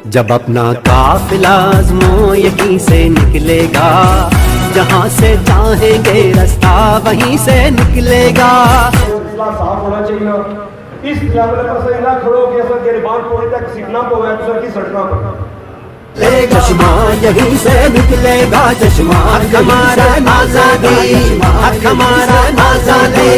जब अपना काफिला आज़मो यहीं से निकलेगा, जहाँ से चाहेंगे रास्ता वहीं से निकलेगा। साफ होना चाहिए। इस लेवल पर से ना खड़ो के असल गिरबान पूरी तक सीखना पवे तो की सड़ना पड़े। चश्मा यहीं से निकलेगा, चश्मा हमारा आजादी, हमारा आजादी।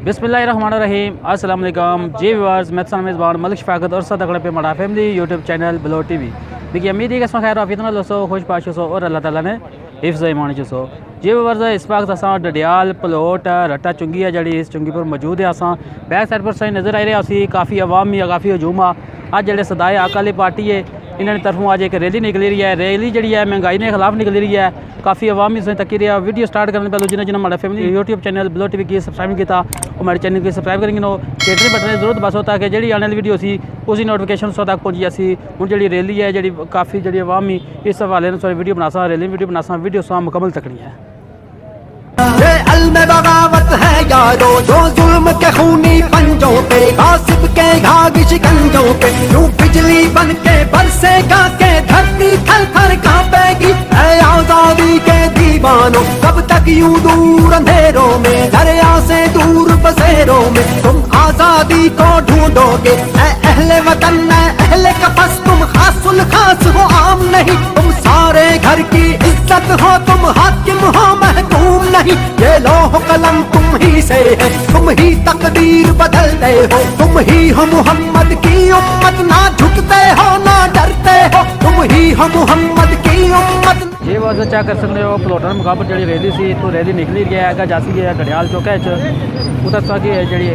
बिस्मिल्लाहिर्रहमानिर्रहीम, अस्सलाम वालेकुम जी व्यूअर्स, मैं तो मेज़बान मलिक शफाकत और साथ अगले पे मड़ा family YouTube channel blow TV. देखिए उम्मीद है कि इसमें खैर आफियत नाल सो खुश पाश सो और अल्लाह ताला ने हिफ्ज़ ईमान सो। जी व्यूअर्स, इस वक्त असां डडियाल पलोट रट्टा चुंगी है जड़ी इस चुंगी पर मौजूद है। असां बैक साइड पर सही नज़र आ रहे हैं, काफ़ी अवामी काफ़ी हजूम अज जेडे सदाए अकाली पार्टी है इन्होंने तरफों आज एक रैली निकली रही है। रैली जी है महंगाई के खिलाफ निकली रही है, काफ़ी अवामी से तक रही है। वीडियो स्टार्ट करने पहले जिन्हें हमारा family YouTube channel blow TV की सब्सक्राइब किया और हमारे चैनल को सब्सक्राइब करेंगे नो केटरी बटन जरूरत बस होता है कि जी आने वाली वीडियो सी उसी नोटिफिकेशन सो तक पहुँची सी। हूँ जी रैली है जी काफ़ी जी अवामी इस हवाले से वीडियो बना रैली वीडियो बना वीडियो सा मुकम्मल तकनी है। ये अलम बगावत है यारो जो जुल्म के खूनी पंजों पे, गासिब के घाघ शिकंजों पे, यूं बिजली बन के बरसेगा के धरती थर थर कांपेगी। ऐ आजादी के दीवानों कब तक यूं दूर अंधेरों में, दरिया से दूर बसेरों में तुम आजादी को ढूंढोगे। ऐ अहले वतन ऐ अहले कफस तुम खासुल खास हो आम नहीं, तुम सारे घर की इज्जत हो, तुम हाकिम हो महकूम नहीं। ये लौह कलम तुम ही से है, तुम ही तकदीर बदलते हो, तुम ही हो मोहम्मद की उम्मत, ना झुकते हो ना डरते हो, तुम ही हो मोहम्मद की उम्मत। ये बात चेक कर सकते हो पलोटर मुकाबले जी रैली सी तो रैली निकली गया है जासी है डडियाल चौके उधर सा की जी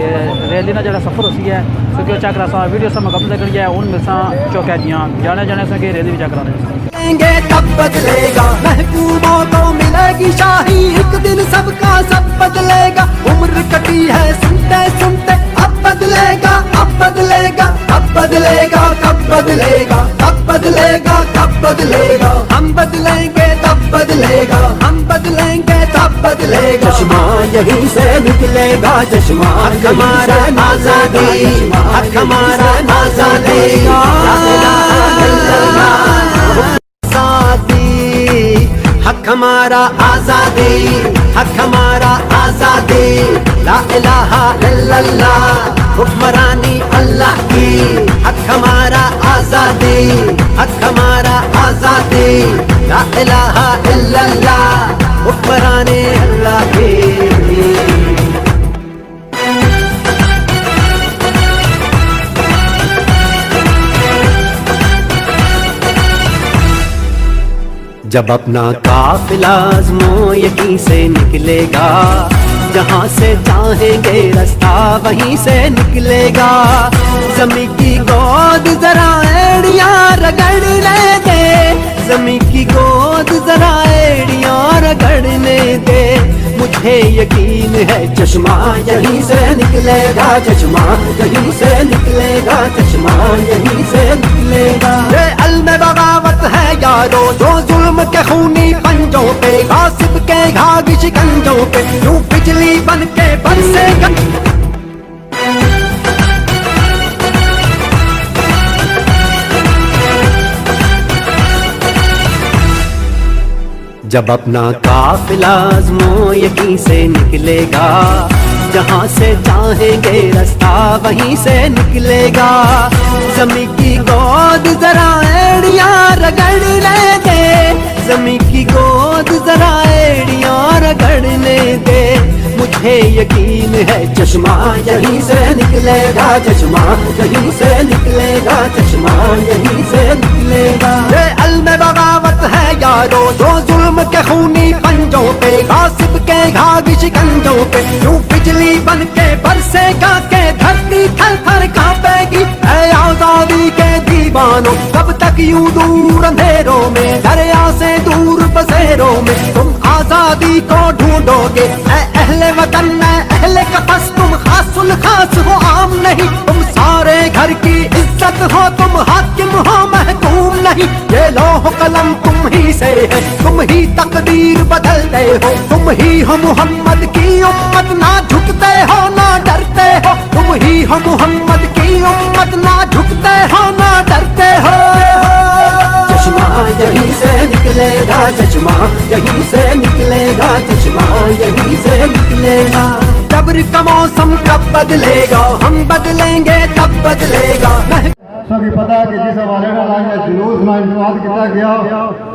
रैली ना जो सफर होती है सो कि चेक करा वीडियो से मुकाबले कर गया उन मिलसा चौके दियाँ जाने जाने से कि रैली भी चेक करा रहे तब बदलेगा, महबूबों को मिलेगी शाही, एक दिन सबका सब बदलेगा। उम्र कटी है सुनते सुनते, अब बदलेगा अब बदलेगा अब बदलेगा कब बदलेगा कब बदलेगा कब बदलेगा। हम बदलेंगे तब बदलेगा, हम बदलेंगे तब बदलेगा। चश्मा यहीं से निकलेगा, चश्मा हमारा आजादी, हमारा आजादी। हक हमारा आजादी, हक हमारा आजादी। ला इलाहा इल्लल्लाह हुक्मरानी अल्लाह की, हक हमारा आजादी, हक हमारा आजादी। ला इलाहा इल्लल्लाह हुक्मरानी अल्लाह की। जब अपना काफिला आज़मो यहीं से निकलेगा, जहाँ से चाहेंगे रास्ता वहीं से निकलेगा। ज़मीं की गोद जरा एड़ियाँ रगड़ने दे, ज़मीं की गोद जरा एड़ियाँ रगड़ने दे। मुझे यकीन है चश्मा यहीं से निकलेगा, चश्मा यहीं से निकलेगा, चश्मा यहीं से निकलेगा। ये अलम बगावत है यारो जो जुल्म के खूनी पंजों पे, गासिब के घाघ शिकंजों पे, यूं बिजली बन के बरसेगा। जब अपना काफिला आज़मो यहीं से निकलेगा, जहाँ से चाहेंगे रास्ता वहीं से निकलेगा। ज़मीं की गोद जरा एड़ियाँ रगड़ने दे, ज़मीं की गोद जरा एड़ियाँ रगड़ने दे। मुझे यकीन है चश्मा यहीं से निकलेगा, चश्मा यहीं से निकलेगा, चश्मा यहीं से निकलेगा। ये अलम बगावत है यारो जो जुल्म के खूनी पंजों पे, गासिब के घाघ शिकंजों पे, यूं बिजली बन के बरसेगा के धरती थर थर कांपेगी। ऐ आजादी के दीवानों कब तक यूं दूर अंधेरों में, दरिया से दूर बसेरों में तुम आजादी को ढूंढोगे। ऐ अहले वतन ऐ अहले कफस तुम खासुल खास हो आम नहीं, तुम सारे घर की इज्जत हो, तुम हाकिम हो महकूम नहीं। ये लौह कलम तुम ही से है, तुम ही तकदीर बदलते हो, तुम ही हो मोहम्मद की उम्मत, ना झुकते हो ना डरते हो, तुम ही हो मोहम्मद की उम्मत, ना झुकते हो ना डरते हो। चश्मा यहीं से निकलेगा, चश्मा यहीं से निकलेगा, चश्मा यहीं से निकलेगा। जबर का मौसम कब बदलेगा, हम बदलेंगे तब बदलेगा। सभी पता है कि जिस हवाले नाल आज जुलूस में इंतकाल किया गया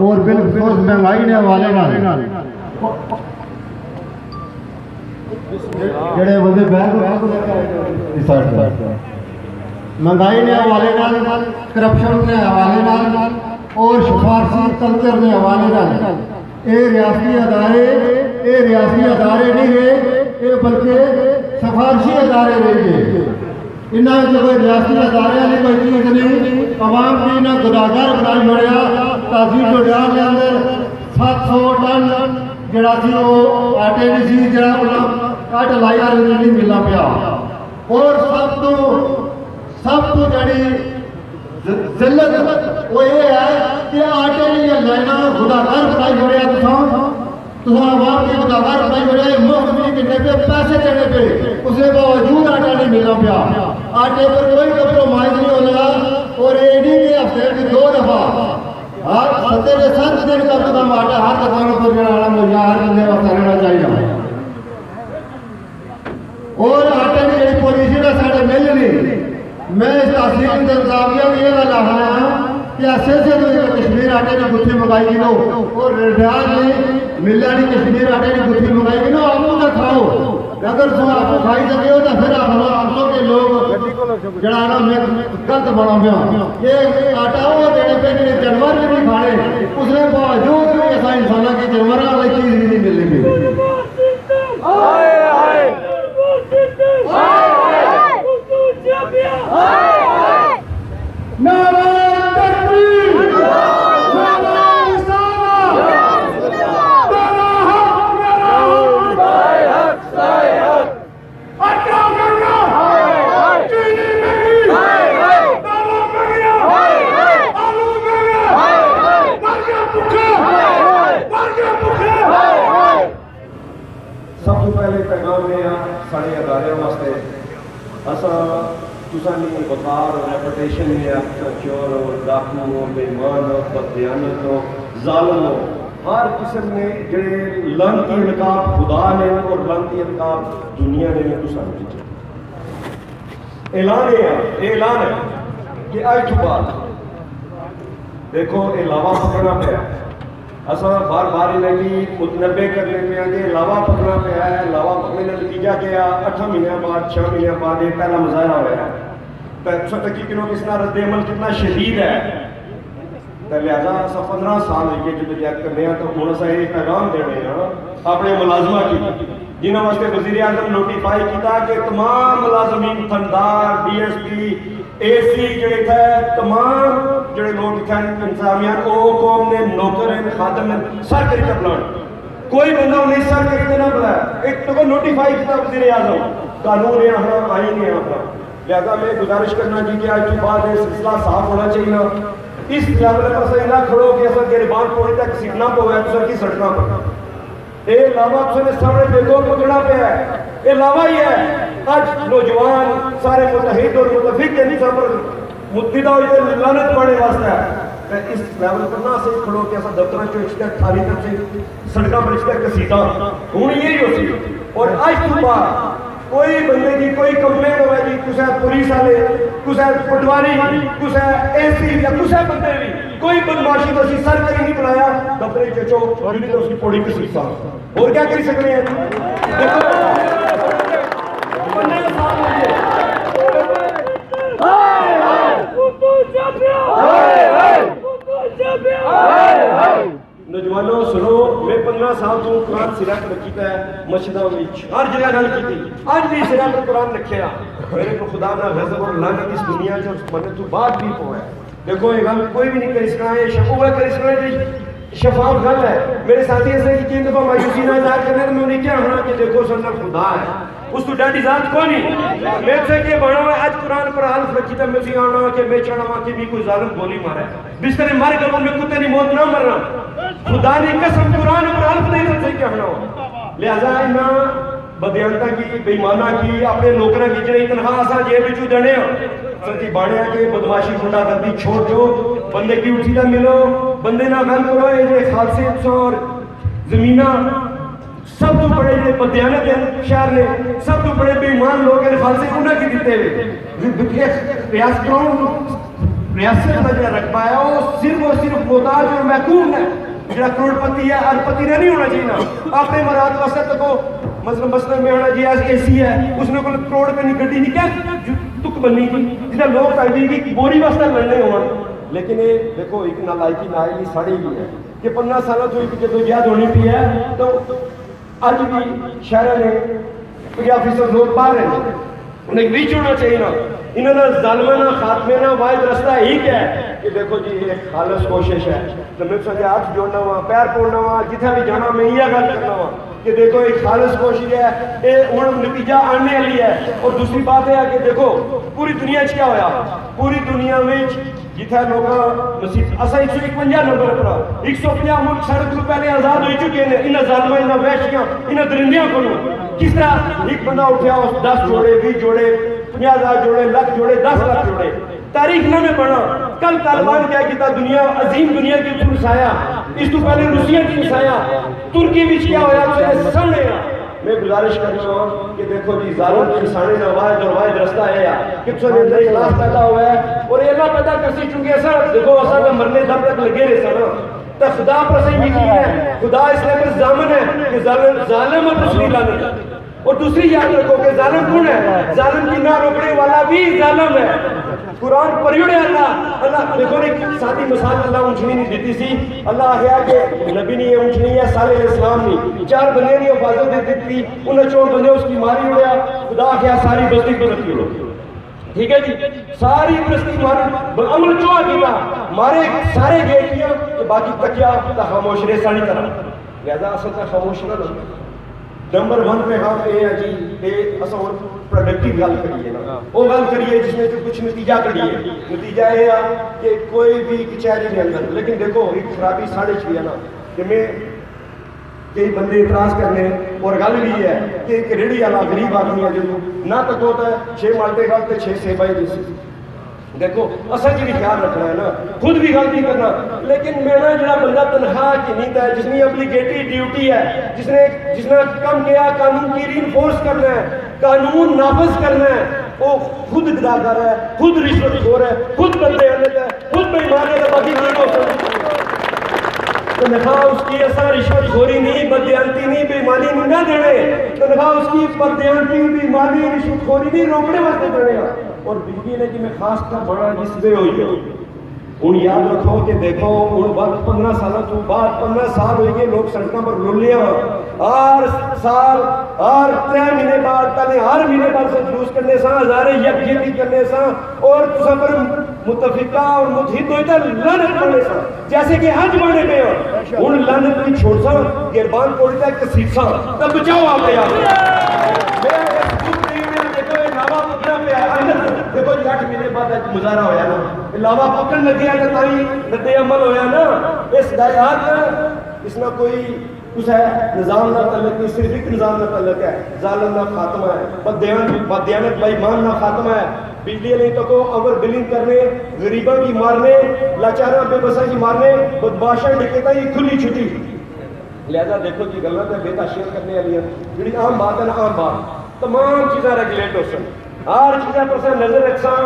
और बिलखसूस महंगाई ने हवाले नाल ਜਿਹੜੇ ਬੰਦੇ महंगाई ने हवाले नाल, करप्शन के हवाले नाल और सिफारसी कल्चर के हवाले नाल ये रियासती अदारे नहीं रहे, ये बल्कि सिफारशी अदारे रह गए। इन्होंने जो कोई रियासती अदारे ने कोई चीज़ नहीं, आवाम की इन्हें गुनाहगार बनाई मरिया। तहसील डोडियाल के अंदर 700 टन जड़ा सी वो आटे नहीं सी, जड़ा कट लाया नहीं मिलना पिया। और सब तो जड़ी जिल्लत वो ये है कि आटे की लाइना गुनाहगार बनाई मरिया। तुसा आवाम की गुनाहगार बनाई मरिया, मुफ्त भी कितने पे पैसे देने पे, उसके बावजूद आटा नहीं मिलना पिया। आटे पर कोई कम्प्रोमाइज नहीं होगा। और ये नहीं कि हफ्ते की 2 दफा हर 7 दिन कम से कम आटा हर दुकानों पर जाना मुहैया हर बंदे वास्ते रहना चाहिए। और आटे की जी पॉलिसी का साढ़े मिल नहीं। मैं इस तहसील इंतजामिया में ये गल आखना कि ऐसे तो कश्मीर आटे की गुत्थी मंगाई गिनो और रियाज ने मिला नहीं कश्मीर आटे की गुत्थी मंगाई गिनो, आपको तो खाओ। अगर तुम आप खाई सके हो तो फिर आप के लोग जड़ा ना गलत बना पाया। ये आटा वो देने पे जो जानवर भी नहीं खाने, उसने बावजूद भी ऐसा इंसान की जानवर वाली चीज भी नहीं मिलेगी। सब तो पहले पैगाम ने साढ़े अदारे वास्ते असा तुसानी बकार रेपुटेशन में आपका चोर हो, डाकू हो, बेईमान हो, बददियानत हो, जालिम हो, हर किस्म ने जड़े लानती इल्काब खुदा ने और लानती इल्काब दुनिया ने तुसानी दिते। ऐलान है कि आज तो बाद देखो ये लावा पकड़ना पे असा बार बार इन्हें मुतनबे करने पे आगे लावा पकड़ना पे है। लावा पकड़ने का नतीजा क्या 8 महीने बाद 6 महीने बाद ये पहला मुजाहरा हुआ है। तो तकीनों किसना रद्द अमल कितना शदीद है। तो लिहाजा असा 15 साल है जदोजहद करने तो हूँ असा ये पैगाम देने अपने मुलाजमा की जिन्होंने वास्ते वज़ीर आज़म नोटिफाई किया कि तमाम मुलाजमीन थनदार DSP AC जड़े थे तमाम जड़े लोग थे इंतजामिया ओ कौम ने नौकर हैं खादम हैं सर करके बुलान कोई बंदा उन्हें सर करके ना बुलाया। एक तो नोटिफाई किया वज़ीर आज़म, कानून है अपना, आईन है अपना। लिहाजा मैं गुजारिश करना जी कि आज के बाद ये सिलसिला साफ होना चाहिए। इस लेवल पर सही ना खड़ो कि असा गिरबान पौड़ी तक सीखना पवे तुसा की सड़कों पर ये लावा तुमने सामने देखो पकड़ा पे है। ये लावा ही है। आज नौजवान सारे मुतहिद और मुतफिक नहीं पर मुद्दा लानत पड़ने वास्ते है। इस लेवल पर ना सही खड़ो कि असा दफ्तर चो इश्क थाली तक से सड़कों पर इश्क कसीदा हूँ यही हो सी। और आज तो बाद कोई बंदे की कोई कंप्लेंट हो जी कुछ पुलिस वाले कुछ पटवारी कुछ AC या कुछ बंदे भी कोई बदमाशी तो असी सर कहीं नहीं बुलाया दफ्तर चचो तो उसकी पौड़ी की सा और क्या कर सकते हैं। नौजवानों सुनो, मैं 15 साल तो कुरान सिरा पर रखी है मस्जिदों में हर जगह गल की आज भी सिरा पर कुरान रखे मेरे को खुदा ना गज़ब और लानत इस दुनिया से मरने तो बाद भी पोए। देखो ये गल कोई भी नहीं कर सकता है, शफूआ कर सकता है, शफाफ गल है। मेरे साथी ऐसे कि 3 दफा मायूसी ना जाहिर करने में उन्हें क्या होना कि देखो सर खुदा है उस तो डाटी जात को नहीं मैं से के बनो है आज कुरान पर हल्फ रखी तो मैं सी आना कि मैं चढ़ा कि भी कोई जालिम गोली मारे बिस्तर मार के मैं कुत्ते नहीं मौत ना मरना खुदा ने कसम कुरान पर हल्फ नहीं रख क्या होना। लिहाजा इना بدیانتا کی بےمانہ کی اپنے نوکروں کی جنہیں تنخواہ آسان جیب بچو دینے ہیں سچی بانے کے بدماشی گنڈا گردی چھوڑ دو بندے کی اٹھی نہ ملو بندے نہ غل کرو یہ خالصے اور زمینہ سب تو بڑے یہ بدیانت ہیں شہر نے سب تو بڑے بےمان لوگ ہیں خالصے گنڈا کی دیتے ہوئے ریاست کا جو رقبہ ہے وہ صرف محتاج اور محکوم ہے جڑا کروڑ پتی ہے ارب پتی نے نہیں ہونا چاہیے نا اپنے مراد واسطے تو کو مثلا میں ہونا چاہیے اے سی ہے اس نے کوئی کروڑ روپے کی گڈی نہیں کیا تک بنی تھی جنہیں لوگ پیدی کی بوری واسطے لڑنے ہو لیکن یہ دیکھو ایک نالائکی نائلی ساڑی بھی ہے کہ 15 سالوں تو ایک جدوجہد ہونی پی ہے تو اج بھی شہر نے کوئی آفیسر لوگ باہر ہیں انہیں ریچ ہونا چاہیے نا انہوں نے ظالمانہ خاتمے نہ واحد رستہ ہی کیا ہے کہ دیکھو جی ایک خالص کوشش ہے تو میں سمجھے ہاتھ جوڑنا ہوا پیر پوڑنا ہوا جتنا بھی جانا میں یہ گل کرنا ہوا کہ دیکھو ایک خالص کوشش ہے یہ ہوں نتیجہ آنے والی ہے اور دوسری بات یہ ہے کہ دیکھو پوری دنیا کیا ہوا پوری دنیا میں جتنا لوگ نصیب اصل 151 نمبر پر 150 ملک سڑک تو پہلے آزاد ہو چکے ہیں انہیں ظالمہ انہیں وحشیاں انہیں درندیاں کو کس طرح ایک بندہ اٹھیا اس 10 جوڑے 20 جوڑے 50,000 جوڑے لاکھ جوڑے 10 لاکھ جوڑے تاریخ نہ میں پڑھا کل طالبان کیا کیتا دنیا عظیم دنیا کی اوپر مسایا اس تو پہلے روسیہ کی مسایا ترکی وچ کیا ہویا تو سامنے میں گزارش کرتا ہوں کہ دیکھو جی ظالم انسانی نہ واحد اور واحد رستہ ہے کہ تو نے اندر اخلاص پیدا ہوا ہے اور یہ اللہ پیدا کرسی چونکہ ایسا دیکھو ایسا میں مرنے دم تک لگے رہے سنا تو خدا پر سے یقین ہے خدا اس لیے پر ضامن ہے کہ ظالم اور دوسری لعنت اور دوسری یاد رکھو کہ ظالم کون ہے ظالم کی نہ روکنے والا بھی ظالم ہے قرآن پڑھیوڑے اللہ دیکھو ایک سادی مثال اللہ اونچنی نہیں دیتی سی اللہ ہے کہ نبی نے یہ اونچنی ہے صالح علیہ السلام نے 4 بندے نے حفاظت دے دیتی انہیں 4 بندے اس کی ماری اڑیا خدا کیا ساری بستی کو رکھی ہو ٹھیک ہے جی ساری بستی ماری عمل چوہا کیتا مارے سارے گئے کیا کہ باقی تکیا خاموش رہے ساری طرح لہذا اصل کا خاموش نہ لو نمبر 1 پہ ہم اے ہے جی کہ اساں پروڈکٹیو گل کریے نا وہ گل کریے جس میں کچھ نتیجہ کریے نتیجہ یہ ہے کہ کوئی بھی کچہری کے اندر لیکن دیکھو ایک خرابی ساڑھے چھ ہے نا کہ میں کئی بندے اعتراض کرنے اور گل بھی ہے کہ ایک ریڑھی والا غریب آدمی ہے جو نہ تک ہوتا ہے 6 مالٹے گل تے 6 سیب جیسے دیکھو اصل جی بھی خیال رکھنا ہے نا خود بھی غلطی کرنا لیکن میرا جڑا بندہ تنخواہ کی نیت ہے جس نے ابلیگیٹری ڈیوٹی ہے جس نے کم کیا قانون کی ری انفورس کرنا ہے قانون نافذ کرنا ہے وہ خود گداگر ہے خود رشوت خور ہے خود بندے عادت ہے خود بےمان ہے باقی نہیں ہو تنخواہ اس کی ایسا رشوت خوری نہیں بدیانتی نہیں بےمانی نہیں نہ دینے تنخواہ اس کی بدیانتی بےمانی رشوت خوری نہیں روکنے واسطے دینے اور بجلی نے کہ میں خاص کر بڑا جس پہ ہوئی ہے ان یاد رکھو کہ دیکھو ان وقت 15 سالوں تو بعد 15 سال ہوئی گئے لوگ سڑکوں پر رلیاں ہر سال ہر 3 مہینے بعد پہلے ہر مہینے بعد سے جلوس کرنے سا ہزارے یکجہتی کرنے سا اور تسا پر متفقہ اور متحد ہوئی تھا لعنت پڑھنے سا جیسے کہ ہر زمانے میں ان لعنت کو چھوڑ سا گربان کوڑتا ہے کسیٹ سا تب بچاؤ آپ یاد دیکھو جی 8 مہینے بعد مظاہرہ ہویا نا علاوہ پکڑ لگیا کہ تاری رد عمل ہویا نا اس دایات اس میں کوئی اس ہے نظام نہ تعلق نہیں صرف ایک نظام نہ تعلق ہے ظالم نہ خاتمہ ہے بدیانت بےمان نہ خاتمہ ہے بجلی علی تو کو امر بلنگ کرنے غریبوں کی مارنے لاچاروں بے بسا کی مارنے بدماشاں ڈکیتا یہ کھلی چھٹی لہذا دیکھو جی غلط ہے بے تشہیر کرنے والی ہے جڑی عام بات ہے نا عام بات تمام چیزیں ریگولیٹ ہو سن ہر چیزیں پر سے نظر رکھساں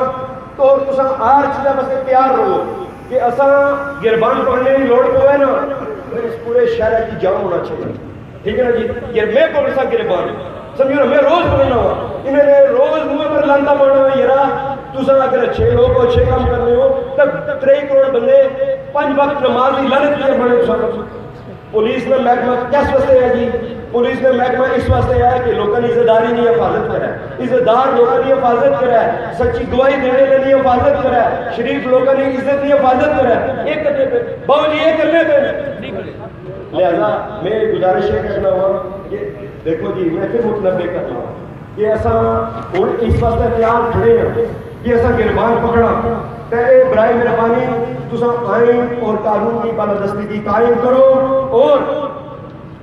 تو تساں ہر چیزیں پر سے تیار رہو کہ اساں گربان پڑھنے کی لوڑ پوے نا اس پورے شہر کی جام ہونا چاہیے ٹھیک ہے نا جی یہ میں کو سا گربان سمجھو نا میں روز پڑھنا ہوا انہیں نے روز منہ پر لانتا مارنا ہوا یرا تساں اگر اچھے لوگ ہو اچھے کام کرنے ہو تب 3 کروڑ بندے 5 وقت نماز کی لعنت کیے بڑے تساں پولیس نے محکمہ کس واسطے ہے جی پولیس نے محکمہ اس واسطے ہے کہ لوگوں کی عزتداری نہیں حفاظت کرے عزتدار لوگوں کی حفاظت کرے سچی گواہی دینے کے لیے حفاظت کرے شریف لوگوں کی عزت کی حفاظت کرے ایک کرنے پہ باؤ جی ایک کرنے پہ لہذا میں گزارش یہ کرنا ہوا کہ دیکھو جی میں پھر متنبع کرنا ہوں کہ ایسا اس واسطے تیار کھڑے ہیں کہ ایسا گربان پکڑا اے برائے مہربانی تساں آئین اور قانون کی بالادستی کی قائم کرو اور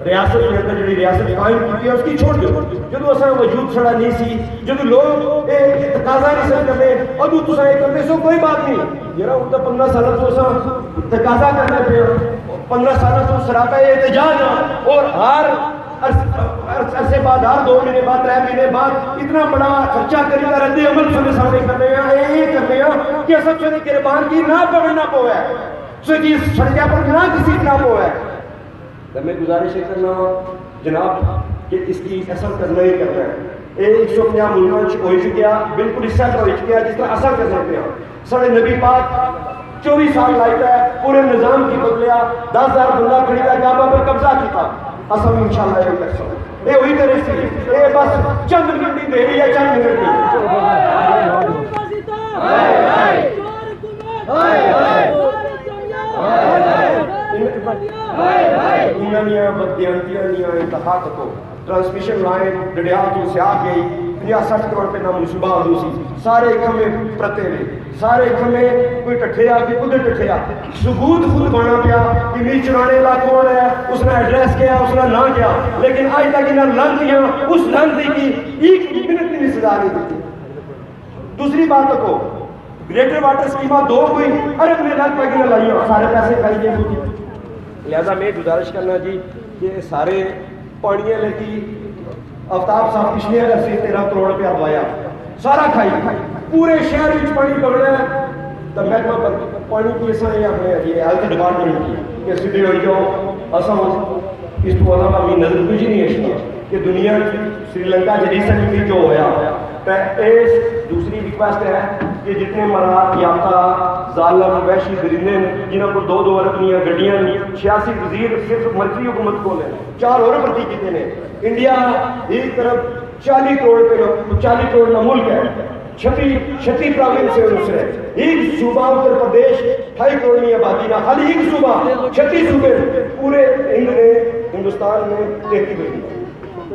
ریاست کے اندر جڑی ریاست قائم کی ہے اس کی چھوڑ دو. جدو اساں وجود چھڑا نہیں سی, جدو لوگ یہ تقاضا نہیں سن کرتے, ادو تساں یہ کرتے سو کوئی بات نہیں یار. ہوں تو 15 سال تو اساں تقاضا کرنا پیا, 15 سال تو سراپا احتجاج اور ہر عرصے بعد, ہر 2 مہینے بعد, 3 مہینے بعد اتنا بڑا خرچہ کری کا رد عمل سنے سامنے کرنے ہیں. یہ کرنے ہیں کہ سب سے قربان کی نہ پڑھنا پو ہے, سوچی سڑکیں پر نہ کسی نہ پو ہے. میں گزارش کرنا جناب کہ اس کی اثر کرنا ہی کرنا ہے. یہ 150 ملکوں ہو چکیا, بالکل اس طرح ہو چکیا جس طرح اثر کرنا پیا. سارے نبی پاک 24 سال لائتا ہے, پورے نظام کی بدلیا, 10,000 بندہ خریدا, کعبہ پر قبضہ کیا. اصل انشاءاللہ یہ کر سکتے یہ وہی کرے سی. یہ بس چند منٹ کی دیری ہے, چند منٹ انہوں بدیانتیاں انتہا کو ٹرانسمیشن لائن ڈڈیال تو سے آ گئی 50-60 کروڑ پہ نام منصوبہ ہو سی. سارے کھمے پرتے رہے, سارے کھمے کوئی ٹٹھے آ کے کدھر ٹٹھے آ. ثبوت خود بنا پیا کہ می چرانے لا کون ہے, اس نے ایڈریس کیا, اس نے نہ کیا, لیکن آج تک انہیں لانتیاں اس لانتی کی ایک منٹ کی سزا نہیں دیتی. دوسری بات کو گریٹر واٹر اسکیمہ 2 کوئی ارب نے لاکھ پیکیں لائیاں, سارے پیسے کھائی گئے ہوتی. لہذا میں گزارش کرنا جی کہ سارے پانیاں لگی آفتاب صاحب پچھلے عرصے 13 کروڑ روپیہ دوایا, سارا کھائی پورے شہر میں پانی پکڑا ہے. تو محکمہ پانی کی ایسا ہے اپنے ہیلتھ ڈپارٹمنٹ کی کہ سیدھے ہو جاؤ. اصل اس کو علاوہ اپنی نظر کچھ نہیں ہے کہ دنیا سری لنکا جو ریسنٹلی جو ہوا. اس دوسری ریکویسٹ ہے کہ جتنے مراد یافتہ ظالم وحشی درندے جنہوں کو 2-2 ارب گڈیاں 86 وزیر صرف مرکزی حکومت کو نے 4 اور بھرتی کیتے ہیں. انڈیا ایک طرف 40 کروڑ کا ملک ہے, 36 پروونس سے اس ہے. ایک صوبہ اتر پردیش 28 کروڑ کی آبادی نہ, خالی ایک صوبہ 36 صوبے پورے ہندوستان میں 33 ملین.